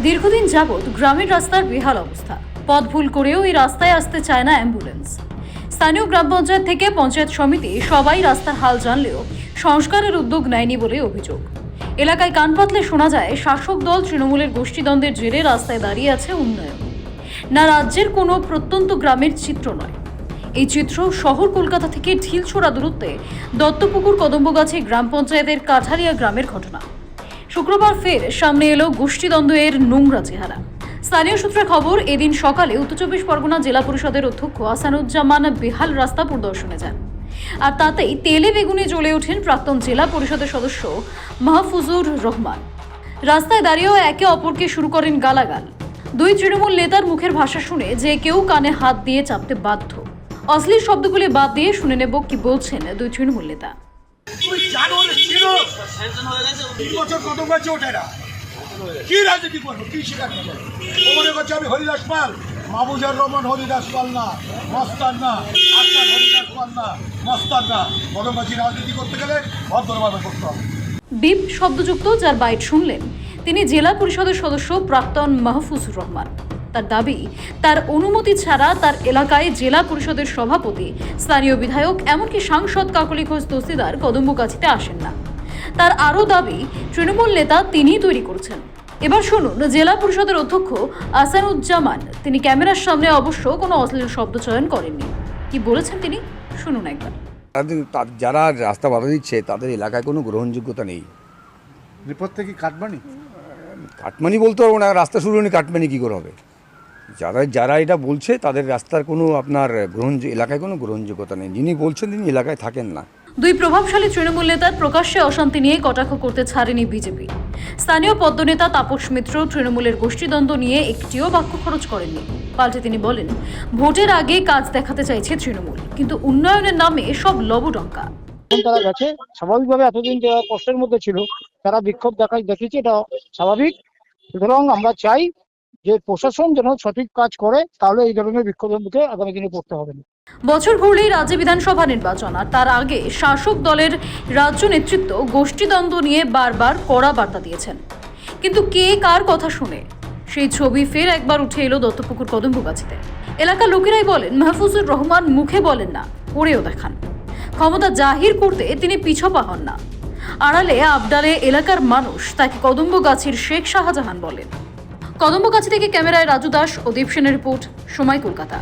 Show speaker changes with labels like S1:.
S1: দীর্ঘদিন যাবৎ গ্রামের রাস্তার বেহাল অবস্থা। পথ ভুল করেও এই রাস্তায় আসতে চায় না অ্যাম্বুলেন্স। স্থানীয় গ্রাম পঞ্চায়েত থেকে পঞ্চায়েত সমিতি সবাই রাস্তার হাল জানলেও সংস্কারের উদ্যোগ নেয়নি বলে অভিযোগ। এলাকায় কান পাতলে শোনা যায় শাসক দল তৃণমূলের গোষ্ঠীদ্বন্দ্বের জেরে রাস্তায় দাঁড়িয়ে আছে উন্নয়ন, না রাজ্যের কোনো প্রত্যন্ত গ্রামের চিত্র নয়। এই চিত্র শহর কলকাতা থেকে ঢিলছোড়া দূরত্বে দত্তপুকুর কদম্বগাছি গ্রাম পঞ্চায়েতের কাঠালিয়া গ্রামের ঘটনা। শুক্রবার ফের সামনে এলো গোষ্ঠীদ্বন্দ্বের নোংরা চেহারা। স্থানীয় সূত্রে খবর, এদিন সকালে উত্তর চব্বিশ পরগনা জেলা পরিষদের অধ্যক্ষ আসানুজ্জামান বেহাল রাস্তা পরিদর্শনে যান, আর তাতেই তেলে বেগুনে জ্বলে ওঠেন প্রাক্তন জেলা পরিষদের সদস্য মাহফুজুর রহমান। রাস্তায় দাঁড়িয়েও একে অপরকে শুরু করেন গালাগাল। দুই তৃণমূল নেতার মুখের ভাষা শুনে যে কেউ কানে হাত দিয়ে চাপতে বাধ্য। অশ্লীল শব্দগুলি বাদ দিয়ে শুনে নেব কি বলছেন দুই তৃণমূল নেতা।
S2: কি রাজনীতি করবো, কি শিকার করবো? ও মনে করছে আমি হরিদাস পাল, মাহবুজার রহমান হরিদাস পাল না, মস্তান না, আফতার হরিদাস পাল না, মস্তান না। বদমাঝি রাজনীতি করতে গেলে ভদ্রভাবে করতে হবে।
S1: বিপ শব্দযুক্ত যার বাইট শুনলেন তিনি জেলা পরিষদের সদস্য প্রাক্তন মাহফুজুর রহমান। তার দাবি, তার অনুমতি ছাড়া তার এলাকায় জেলা পরিষদের সভাপতি, স্থানীয় বিধায়ক, এমনকি সাংসদ কাকলি ঘোষ দস্তিদার কদম্বগাছিতে আসেন না। তার আরও দাবি, তৃণমূল নেতা তিনিই তৈরি করেছেন। এবার শুনুন জেলা পরিষদের অধ্যক্ষ আসানুজ্জামান। তিনি ক্যামেরার সামনে অবশ্য কোনো অশ্লীল শব্দ চয়ন করেননি। কি বলেছেন তিনি শুনুন একবার।
S3: যারা রাস্তা বাধা দিচ্ছে তাদের এলাকায় কোনো গ্রহণযোগ্যতা নেই।
S2: রিপোর্ট থেকে কাটমানি
S3: কাটমানি বলতে পারবো না, রাস্তা শুরু হয়নি, কাটমানি কী করে হবে? যারা এটা বলছে তাদের রাস্তার কোনো এলাকায় কোনো গ্রহণযোগ্যতা নেই। যিনি বলছেন তিনি এলাকায় থাকেন না।
S1: দুই প্রভাবশালী তৃণমূল নেতার প্রকাশ্যে অশান্তি নিয়ে কটাক্ষ করতে ছাড়েনি বিজেপি। স্থানীয় পদ্মনেতা তাপস মিত্র তৃণমূলের গোষ্ঠীদ্বন্দ্ব নিয়ে একটিও বাক্য খরচ করেননি। পাল্টে তিনি বলেন, ভোটের আগে কাজ দেখাতে চাইছে তৃণমূল, কিন্তু উন্নয়নের নামে সব লবডঙ্কা।
S4: তারা গেছে স্বাভাবিকভাবে, এতদিন যারা কষ্টের মধ্যে ছিল তারা বিক্ষোভ দেখিয়েছে, এটা স্বাভাবিক। সুতরাং আমরা চাই যে প্রশাসন যেন সঠিক কাজ করে, তাহলে এই ধরনের বিক্ষোভের মুখে আগামী দিনে পড়তে হবে না।
S1: বছর ঘুরলেই রাজ্য বিধানসভা নির্বাচন, আর তার আগে শাসক দলের রাজ্য নেতৃত্ব গোষ্ঠীদ্বন্দ্ব নিয়ে বারবার কড়া বার্তা দিয়েছেন। কিন্তু কে কার কথা শুনে, সেই ছবি ফের একবার উঠে এলো দত্তপুকুর কদম্বগাছিতে। এলাকার লোকেরাই বলেন, মাহফুজুর রহমান মুখে বলেন না, করেও দেখান। ক্ষমতা জাহির করতে তিনি পিছপা হন না। আড়ালে আবডালে এলাকার মানুষ তাকে কদম্বগাছির শেখ শাহজাহান বলেন। কদম্বগাছি থেকে ক্যামেরায় রাজু দাস ও দীপ সেনের রিপোর্ট, সময় কলকাতা।